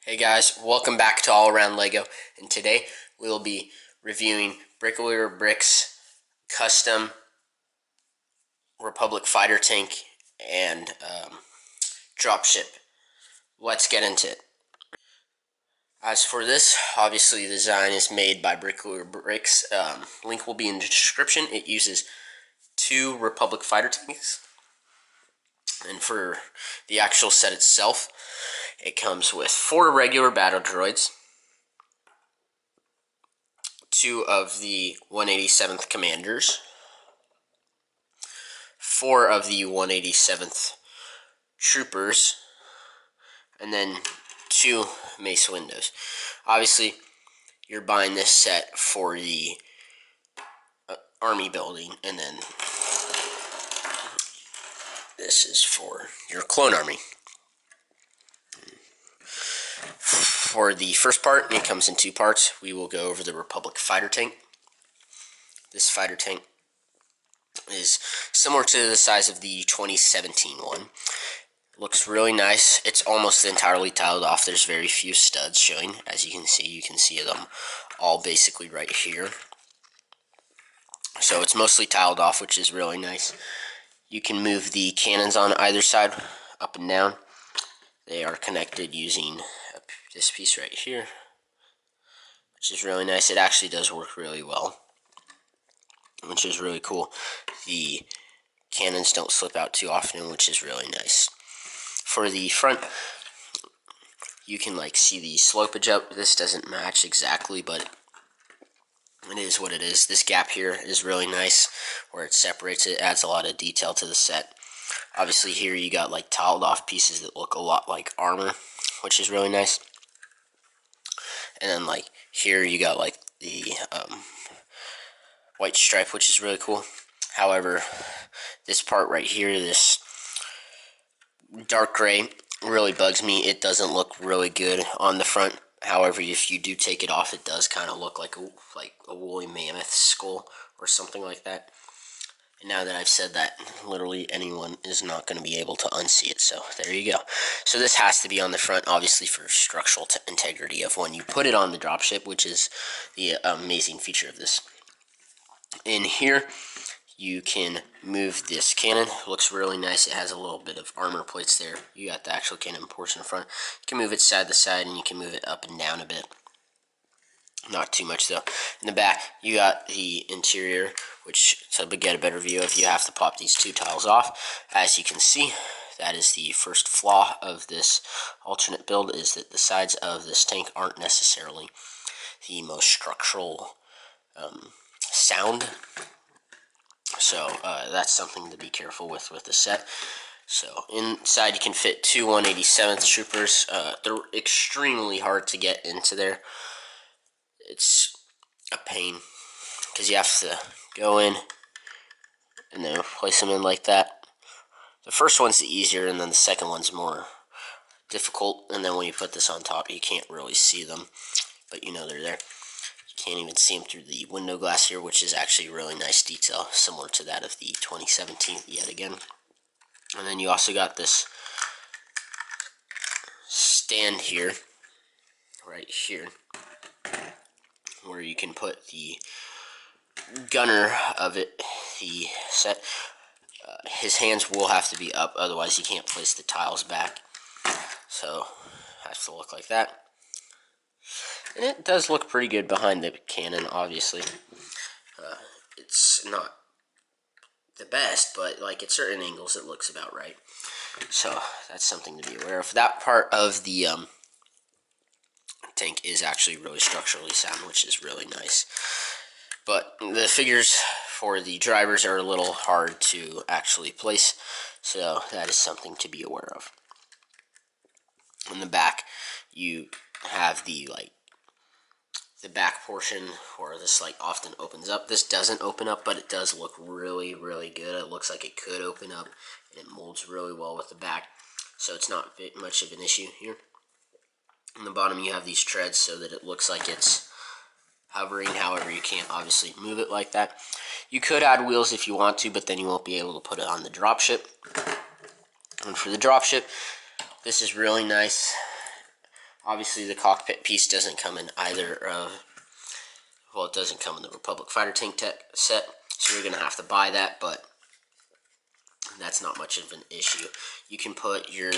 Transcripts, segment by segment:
Hey guys, welcome back to All Around Lego, and today we will be reviewing Bricoleur Bricks Custom Republic Fighter Tank and Dropship. Let's get into it. As for this, obviously the design is made by Bricoleur Bricks. Link will be in the description. It uses 2 Republic Fighter Tanks, and for the actual set itself, it comes with 4 regular battle droids, 2 of the 187th Commanders, 4 of the 187th Troopers, and then 2 Mace Windows. Obviously, you're buying this set for the army building, and then this is for your clone army. For the first part, it comes in 2 parts. We will go over the Republic Fighter Tank. This fighter tank is similar to the size of the 2017 one. Looks really nice. It's almost entirely tiled off. There's very few studs showing. As you can see them all basically right here. So it's mostly tiled off, which is really nice. You can move the cannons on either side, up and down. They are connected using this piece right here, which is really nice. It actually does work really well, which is really cool. The cannons don't slip out too often, which is really nice. For the front, you can see the slopage up. This doesn't match exactly, but it is what it is. This gap here is really nice where it separates. It adds a lot of detail to the set. Obviously here you got tiled off pieces that look a lot like armor, which is really nice. And then here you got the white stripe, which is really cool. However, this part right here, this dark gray, really bugs me. It doesn't look really good on the front. However, if you do take it off, it does kind of look like a woolly mammoth skull or something like that. And now that I've said that, literally anyone is not going to be able to unsee it. So there you go. So this has to be on the front, obviously, for structural integrity of when you put it on the dropship, which is the amazing feature of this. In here, you can move this cannon. It looks really nice. It has a little bit of armor plates there. You got the actual cannon portion in front. You can move it side to side, and you can move it up and down a bit. Not too much though. In the back, you got the interior, which to get a better view of, you have to pop these 2 tiles off. As you can see, that is the first flaw of this alternate build, is that the sides of this tank aren't necessarily the most structural sound. So that's something to be careful with the set. So inside you can fit 2 187th Troopers. They're extremely hard to get into there. It's a pain because you have to go in and then place them in like that. The first one's the easier, and then the second one's more difficult. And then when you put this on top, you can't really see them, but you know they're there. You can't even see them through the window glass here, which is actually really nice detail, similar to that of the 2017 yet again. And then you also got this stand here, right here, where you can put the gunner of it, the set. His hands will have to be up, otherwise you can't place the tiles back. So, has to look like that. And it does look pretty good behind the cannon, obviously. It's not the best, but at certain angles it looks about right. So, that's something to be aware of. That part of the tank is actually really structurally sound, which is really nice. But the figures for the drivers are a little hard to actually place, so that is something to be aware of. In the back, you have the back portion where this often opens up. This doesn't open up, but it does look really, really good. It looks like it could open up, and it molds really well with the back, so it's not much of an issue here. In the bottom, you have these treads so that it looks like it's hovering. However, you can't obviously move it like that. You could add wheels if you want to, but then you won't be able to put it on the dropship. And for the dropship, this is really nice. Obviously, the cockpit piece doesn't come in either of, well, it doesn't come in the Republic Fighter Tank set, so you're going to have to buy that, but that's not much of an issue. You can put your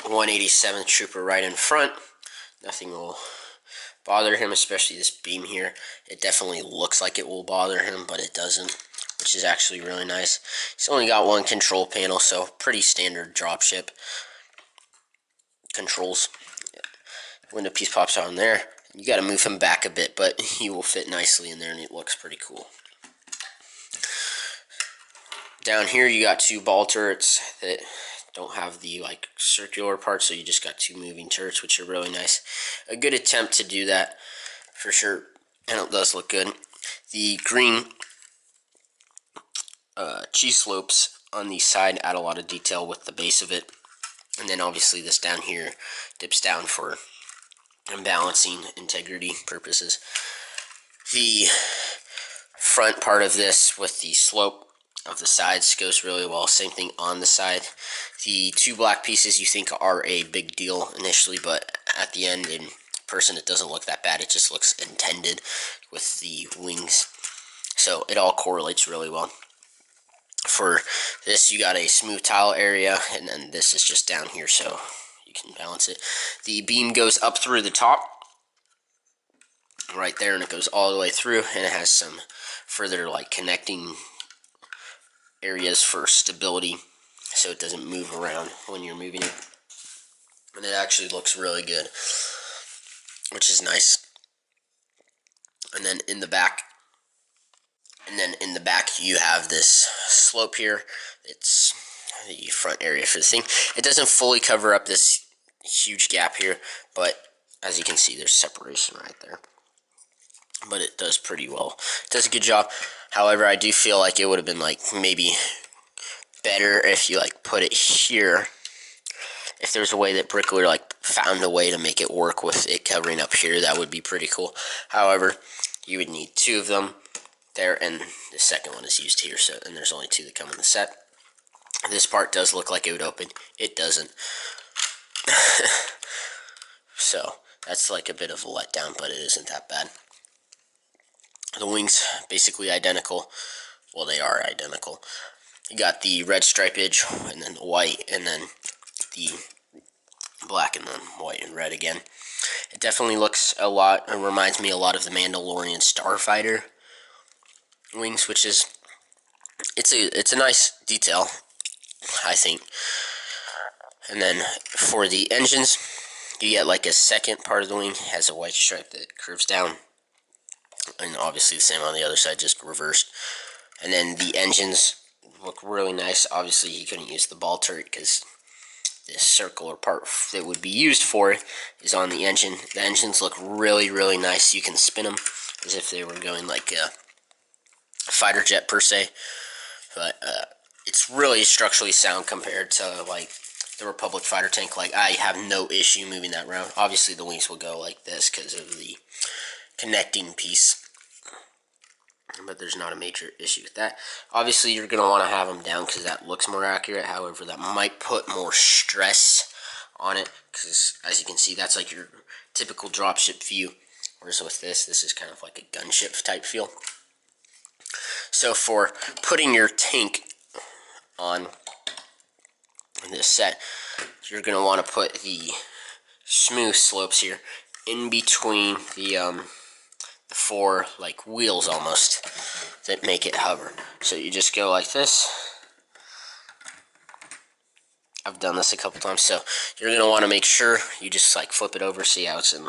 187th Trooper right in front. Nothing will bother him, especially this beam here. It definitely looks like it will bother him, but it doesn't, which is actually really nice. He's only got one control panel, so pretty standard dropship controls. When the piece pops on there, you got to move him back a bit, but he will fit nicely in there, and it looks pretty cool. Down here, you got two ball turrets that don't have the like circular part, so you just got two moving turrets, which are really nice. A good attempt to do that for sure, and it does look good. The green cheese slopes on the side add a lot of detail with the base of it, and then obviously this down here dips down for balancing integrity purposes. The front part of this with the slope of the sides goes really well. Same thing on the side. The two black pieces you think are a big deal initially, but at the end, in person, it doesn't look that bad. It just looks intended with the wings. So it all correlates really well. For this, you got a smooth tile area, and then this is just down here, so you can balance it. The beam goes up through the top, right there, and it goes all the way through, and it has some further like connecting areas for stability, so it doesn't move around when you're moving it. And it actually looks really good, which is nice. And then in the back, you have this slope here. It's the front area for the thing. It doesn't fully cover up this huge gap here, but as you can see, there's separation right there. But it does pretty well. It does a good job. However, I do feel like it would have been like maybe better if you like put it here. If there's a way that Bricoleur like found a way to make it work with it covering up here, that would be pretty cool. However, you would need two of them there, and the second one is used here, so, and there's only two that come in the set. This part does look like it would open. It doesn't. So that's like a bit of a letdown, but it isn't that bad. The wings basically identical. Well, they are identical. You got the red stripage, and then the white, and then the black, and then white and red again. It definitely looks a lot, it reminds me a lot of the Mandalorian Starfighter wings, which is, it's a nice detail, I think. And then for the engines, you get like a second part of the wing has a white stripe that curves down, and obviously the same on the other side, just reversed. And then the engines look really nice. Obviously you couldn't use the ball turret because the circular part that would be used for it is on the engine. The engines look really, really nice. You can spin them as if they were going like a fighter jet per se, but it's really structurally sound compared to like the Republic Fighter Tank. Like, I have no issue moving that around. Obviously the wings will go like this because of the connecting piece, but there's not a major issue with that. Obviously you're going to want to have them down because that looks more accurate. However, that might put more stress on it because, as you can see, that's like your typical dropship view, whereas with this is kind of like a gunship type feel. So for putting your tank on this set, you're going to want to put the smooth slopes here in between the four like wheels almost that make it hover. So you just go like this. I've done this a couple times, so you're going to want to make sure you just like flip it over, see how it's in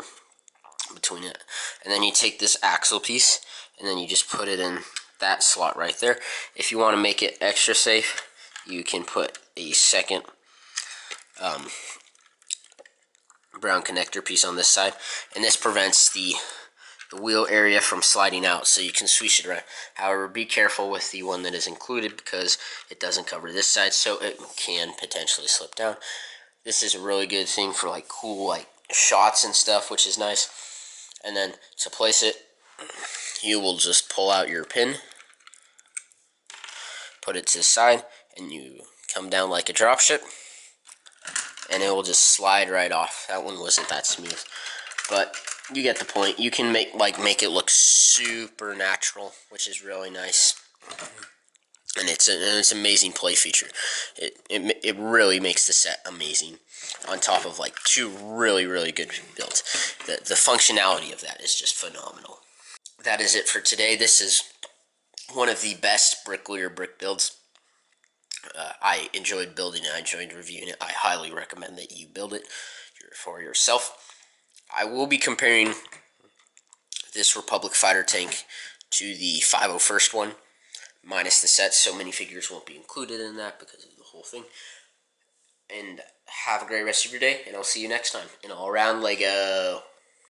between it. And then you take this axle piece and then you just put it in that slot right there. If you want to make it extra safe, you can put a second brown connector piece on this side, and this prevents the wheel area from sliding out, so you can swish it around. However, be careful with the one that is included because it doesn't cover this side, so it can potentially slip down. This is a really good thing for like cool like shots and stuff, which is nice. And then to place it, you will just pull out your pin, put it to the side, and you come down like a dropship. and it will just slide right off. That one wasn't that smooth, but you get the point. You can make it look super natural, which is really nice. And it's an amazing play feature. It really makes the set amazing. On top of like two really good builds, the functionality of that is just phenomenal. That is it for today. This is one of the best Bricoleur brick builds. I enjoyed building it. I enjoyed reviewing it. I highly recommend that you build it for yourself. I will be comparing this Republic fighter tank to the 501st one, minus the set, so minifigures won't be included in that because of the whole thing. And have a great rest of your day, and I'll see you next time in All Around Lego.